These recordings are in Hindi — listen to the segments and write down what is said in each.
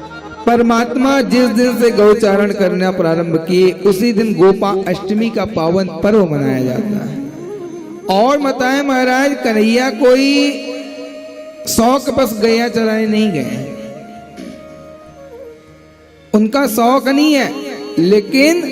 परमात्मा जिस दिन से गौचारण करना प्रारंभ किए उसी दिन गोपा अष्टमी का पावन पर्व मनाया जाता है। और बताएं महाराज, कन्हैया कोई शौक बस गैया चराने नहीं गए, उनका शौक नहीं है, लेकिन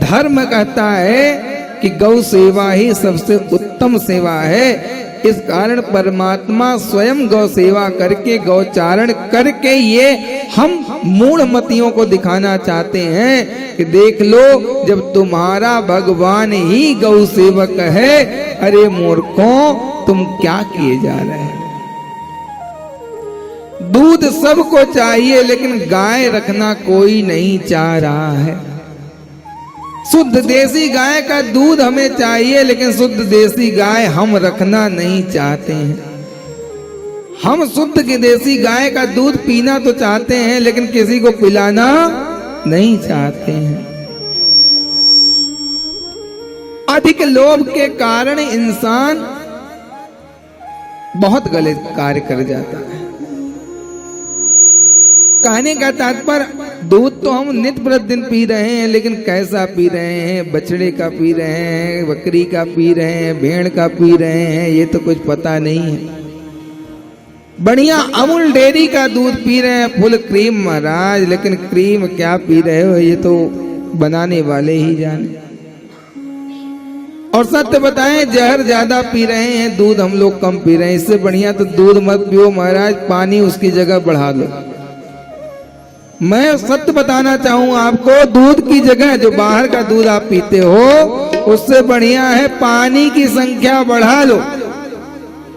धर्म कहता है कि गौ सेवा ही सबसे उत्तम सेवा है। इस कारण परमात्मा स्वयं गौ सेवा करके गौचारण करके ये हम मूढ़मतियों को दिखाना चाहते हैं कि देख लो, जब तुम्हारा भगवान ही गौ सेवक है, अरे मूर्खों तुम क्या किए जा रहे हैं। दूध सबको चाहिए लेकिन गाय रखना कोई नहीं चाह रहा है। शुद्ध देसी गाय का दूध हमें चाहिए लेकिन शुद्ध देसी गाय हम रखना नहीं चाहते हैं। हम शुद्ध की देसी गाय का दूध पीना तो चाहते हैं लेकिन किसी को पिलाना नहीं चाहते हैं। अधिक लोभ के कारण इंसान बहुत गलत कार्य कर जाता है। कहने का तात्पर्य, दूध तो हम नित्य प्रतिदिन पी रहे हैं लेकिन कैसा पी रहे हैं, बछड़े का पी रहे हैं, बकरी का पी रहे हैं, भेड़ का पी रहे हैं, ये तो कुछ पता नहीं है। बढ़िया अमूल डेयरी का दूध पी रहे हैं, फुल क्रीम महाराज, लेकिन क्रीम क्या पी रहे हो ये तो बनाने वाले ही जाने। और सत्य बताएं, जहर ज्यादा पी रहे हैं, दूध हम लोग कम पी रहे हैं। इससे बढ़िया तो दूध मत पियो महाराज, पानी उसकी जगह बढ़ा लो। मैं सत्य बताना चाहूँ आपको, दूध की जगह जो बाहर का दूध आप पीते हो उससे बढ़िया है पानी की संख्या बढ़ा लो।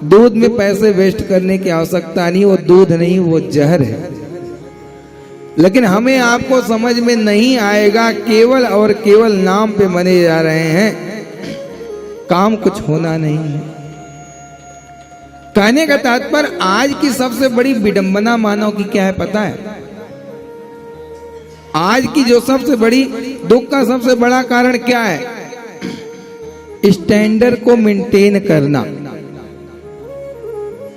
दूध में पैसे वेस्ट करने की आवश्यकता नहीं, वो दूध नहीं वो जहर है। लेकिन हमें आपको समझ में नहीं आएगा, केवल और केवल नाम पे मने जा रहे हैं, काम कुछ होना नहीं है। कहने का तात्पर्य, आज की सबसे बड़ी विडंबना मानव की क्या है पता है? आज की जो सबसे बड़ी दुख का सबसे बड़ा कारण क्या है? स्टैंडर्ड को मेंटेन करना।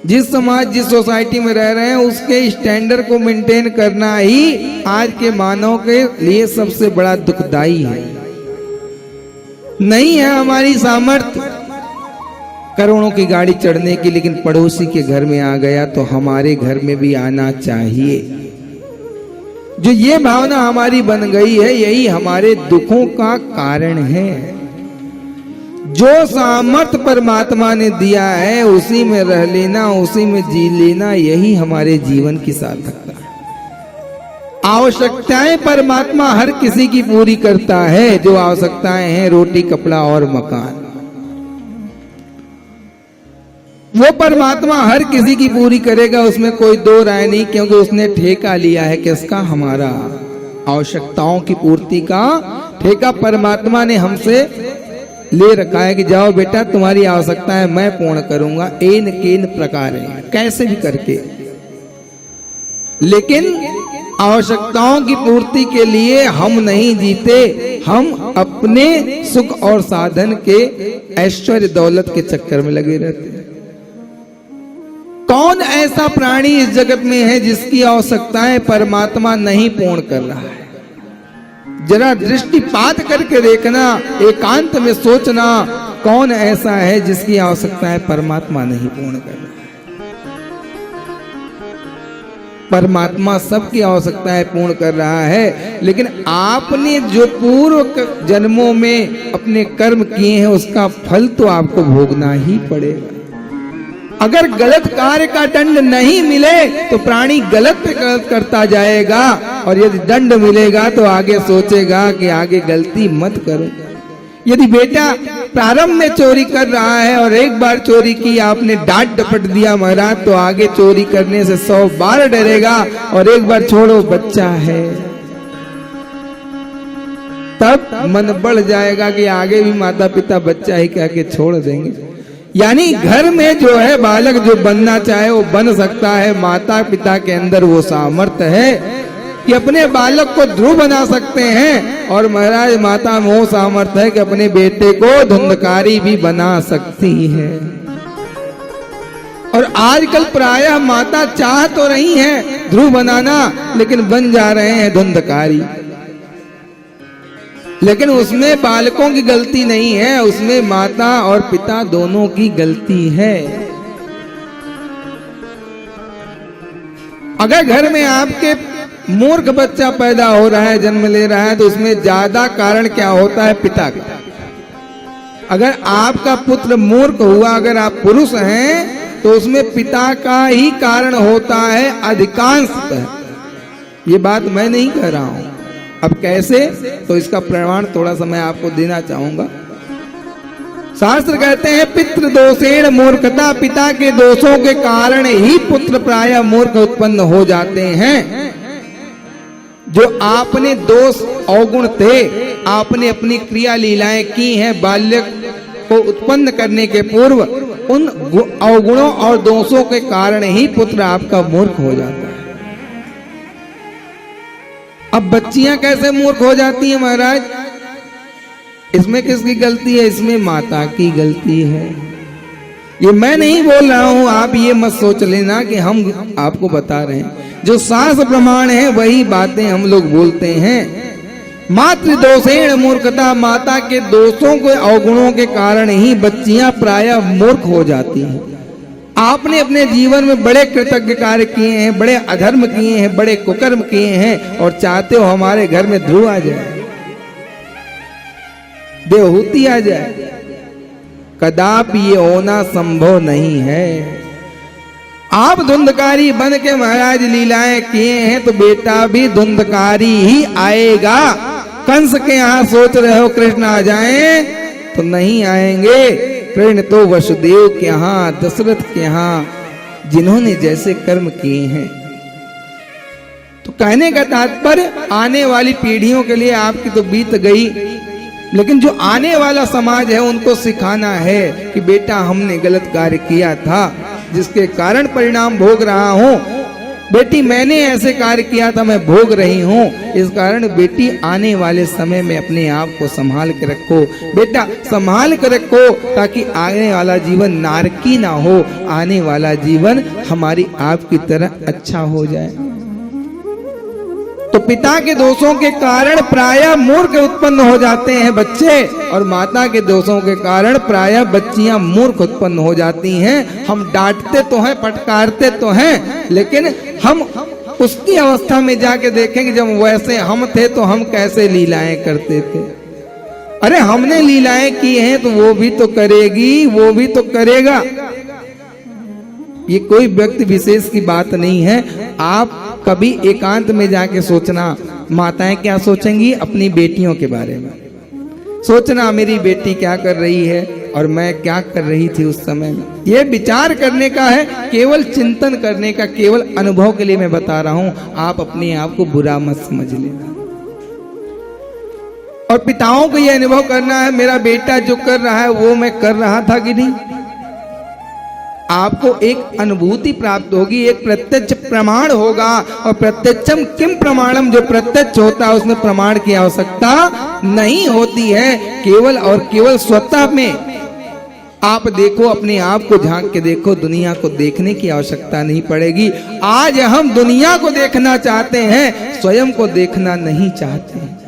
जिस समाज जिस सोसाइटी में रह रहे हैं उसके स्टैंडर्ड को मेंटेन करना ही आज के मानव के लिए सबसे बड़ा दुखदाई है। नहीं है हमारी सामर्थ्य करोड़ों की गाड़ी चढ़ने की, लेकिन पड़ोसी के घर में आ गया तो हमारे घर में भी आना चाहिए। जो ये भावना हमारी बन गई है, यही हमारे दुखों का कारण है। जो सामर्थ्य परमात्मा ने दिया है उसी में रह लेना, उसी में जी लेना, यही हमारे जीवन की सार्थकता है। आवश्यकताएं परमात्मा हर किसी की पूरी करता है। जो आवश्यकताएं हैं, रोटी कपड़ा और मकान, वो परमात्मा हर किसी की पूरी करेगा, उसमें कोई दो राय नहीं, क्योंकि उसने ठेका लिया है किसका? हमारा। आवश्यकताओं की पूर्ति का ठेका परमात्मा ने हमसे ले रखा है कि जाओ बेटा तुम्हारी आवश्यकताएं मैं पूर्ण करूंगा, एन केन प्रकार है, कैसे भी करके। लेकिन आवश्यकताओं की पूर्ति के लिए हम नहीं जीते, हम अपने सुख और साधन के ऐश्वर्य दौलत के चक्कर में लगे रहते हैं। कौन ऐसा प्राणी इस जगत में है जिसकी आवश्यकताएं परमात्मा नहीं पूर्ण कर रहा है? जरा दृष्टिपात करके देखना, एकांत में सोचना, कौन ऐसा है जिसकी आवश्यकताएं परमात्मा नहीं पूर्ण कर रहा है? परमात्मा सबकी आवश्यकताएं पूर्ण कर रहा है, लेकिन आपने जो पूर्व जन्मों में अपने कर्म किए हैं उसका फल तो आपको भोगना ही पड़ेगा। अगर गलत कार्य का दंड नहीं मिले तो प्राणी गलत पे गलत करता जाएगा, और यदि दंड मिलेगा तो आगे सोचेगा कि आगे गलती मत करो। यदि बेटा प्रारंभ में चोरी कर रहा है और एक बार चोरी की, आपने डांट डपट दिया महाराज, तो आगे चोरी करने से 100 बार डरेगा। और एक बार छोड़ो, बच्चा है, तब मन बढ़ जाएगा कि आगे भी माता पिता बच्चा ही कह के छोड़ देंगे। यानी घर में जो है बालक जो बनना चाहे वो बन सकता है। माता पिता के अंदर वो सामर्थ्य है कि अपने बालक को ध्रुव बना सकते हैं, और महाराज माता में वो सामर्थ्य है कि अपने बेटे को धुंधकारी भी बना सकती है। और आजकल प्रायः माता चाह तो रही हैं ध्रुव बनाना, लेकिन बन जा रहे हैं धुंधकारी। लेकिन उसमें बालकों की गलती नहीं है, उसमें माता और पिता दोनों की गलती है। अगर घर में आपके मूर्ख बच्चा पैदा हो रहा है, जन्म ले रहा है, तो उसमें ज्यादा कारण क्या होता है? पिता का। अगर आपका पुत्र मूर्ख हुआ, अगर आप पुरुष हैं, तो उसमें पिता का ही कारण होता है अधिकांशतः। ये बात मैं नहीं कह रहा हूं। अब कैसे, तो इसका प्रमाण थोड़ा सा मैं आपको देना चाहूंगा। शास्त्र कहते हैं पितृ दोषेण मूर्खता, पिता के दोषों के कारण ही पुत्र प्रायः मूर्ख उत्पन्न हो जाते हैं। जो आपने दोष अवगुण थे, आपने अपनी क्रिया लीलाएं की हैं बाल्य को उत्पन्न करने के पूर्व, उन अवगुणों और दोषों के कारण ही पुत्र आपका मूर्ख हो जाता है। अब बच्चियां कैसे मूर्ख हो जाती हैं महाराज? इसमें किसकी गलती है? इसमें माता की गलती है। ये मैं नहीं बोल रहा हूं, आप ये मत सोच लेना कि हम आपको बता रहे हैं। जो शास्त्र प्रमाण है वही बातें हम लोग बोलते हैं। मातृ दोषेण मूर्खता, माता के दोषों के अवगुणों के कारण ही बच्चियां प्रायः मूर्ख हो जाती हैं। आपने अपने जीवन में बड़े कृतज्ञ कार्य किए हैं, बड़े अधर्म किए हैं, बड़े कुकर्म किए हैं, और चाहते हो हमारे घर में ध्रुव आ जाए, देवहूति आ जाए। कदापि ये होना संभव नहीं है। आप धुंधकारी बन के महाराज लीलाएं किए हैं, तो बेटा भी धुंधकारी ही आएगा। कंस के यहाँ सोच रहे हो कृष्ण आ जाएं, तो नहीं आएंगे। कृष्ण तो वसुदेव के यहाँ, दशरथ के यहाँ, जिन्होंने जैसे कर्म किए हैं। तो कहने का तात्पर्य, आने वाली पीढ़ियों के लिए आपकी तो बीत गई, लेकिन जो आने वाला समाज है उनको सिखाना है कि बेटा हमने गलत कार्य किया था, जिसके कारण परिणाम भोग रहा हूं। बेटी मैंने ऐसे कार्य किया था, मैं भोग रही हूं। इस कारण बेटी आने वाले समय में अपने आप को संभाल के रखो। बेटा संभाल के रखो, ताकि आने वाला जीवन नारकी ना हो, आने वाला जीवन हमारी आपकी तरह अच्छा हो जाए। तो पिता के दोषों के कारण प्रायः मूर्ख उत्पन्न हो जाते हैं बच्चे, और माता के दोषों के कारण प्रायः बच्चियां मूर्ख उत्पन्न हो जाती हैं। हम डांटते तो हैं, फटकारते तो हैं, लेकिन हम उसकी अवस्था में जाके देखेंगे जब वैसे हम थे तो हम कैसे लीलाएं करते थे। अरे हमने लीलाएं की हैं तो वो भी तो करेगी, वो भी तो करेगा। ये कोई व्यक्ति विशेष की बात नहीं है। आप कभी एकांत में जाके सोचना, माताएं क्या सोचेंगी अपनी बेटियों के बारे में। सोचना मेरी बेटी क्या कर रही है और मैं क्या कर रही थी उस समय में। ये विचार करने का है, केवल चिंतन करने का, केवल अनुभव के लिए मैं बता रहा हूं। आप अपने आप को बुरा मत समझ लेना। और पिताओं को यह अनुभव करना है, मेरा बेटा जो कर रहा है वो मैं कर रहा था कि नहीं। आपको एक अनुभूति प्राप्त होगी, एक प्रत्यक्ष प्रमाण होगा। और प्रत्यक्षम किम प्रमाणम, जो प्रत्यक्ष होता है उसमें प्रमाण की आवश्यकता नहीं होती है। केवल और केवल स्वतः में आप देखो, अपने आप को झांक के देखो, दुनिया को देखने की आवश्यकता नहीं पड़ेगी। आज हम दुनिया को देखना चाहते हैं, स्वयं को देखना नहीं चाहते हैं।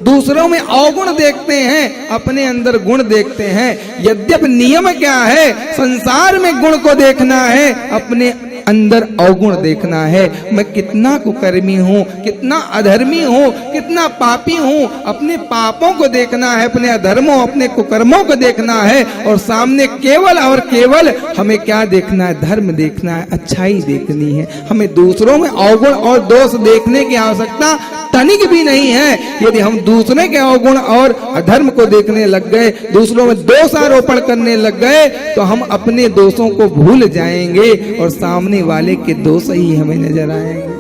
दूसरों में अवगुण देखते हैं, अपने अंदर गुण देखते हैं। यद्यपि नियम क्या है, संसार में गुण को देखना है, अपने अंदर अवगुण देखना है। मैं कितना कुकर्मी हूँ, कितना अधर्मी हूँ, कितना पापी हूँ। अपने पापों को देखना है, अपने अधर्मों, अपने कुकर्मों को देखना है। और सामने केवल और केवल हमें क्या देखना है? धर्म देखना है, अच्छाई देखनी है। हमें दूसरों में अवगुण और दोष देखने की आवश्यकता तनिक भी नहीं है। यदि हम दूसरे के अवगुण और अधर्म को देखने लग गए, दूसरों में दोषारोपण करने लग गए, तो हम अपने दोषों को भूल जाएंगे और सामने वाले के दोष ही हमें नजर आएंगे।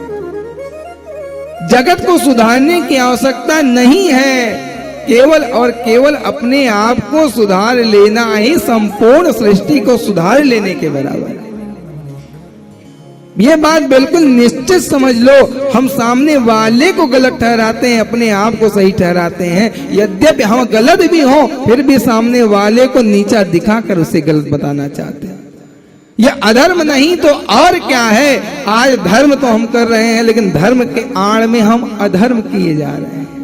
जगत को सुधारने की आवश्यकता नहीं है, केवल और केवल अपने आप को सुधार लेना ही संपूर्ण सृष्टि को सुधार लेने के बराबर है। ये बात बिल्कुल निश्चित समझ लो। हम सामने वाले को गलत ठहराते हैं, अपने आप को सही ठहराते हैं। यद्यपि हम गलत भी हों, फिर भी सामने वाले को नीचा दिखाकर उसे गलत बताना चाहते हैं। यह अधर्म नहीं तो और क्या है। आज धर्म तो हम कर रहे हैं, लेकिन धर्म के आड़ में हम अधर्म किए जा रहे हैं।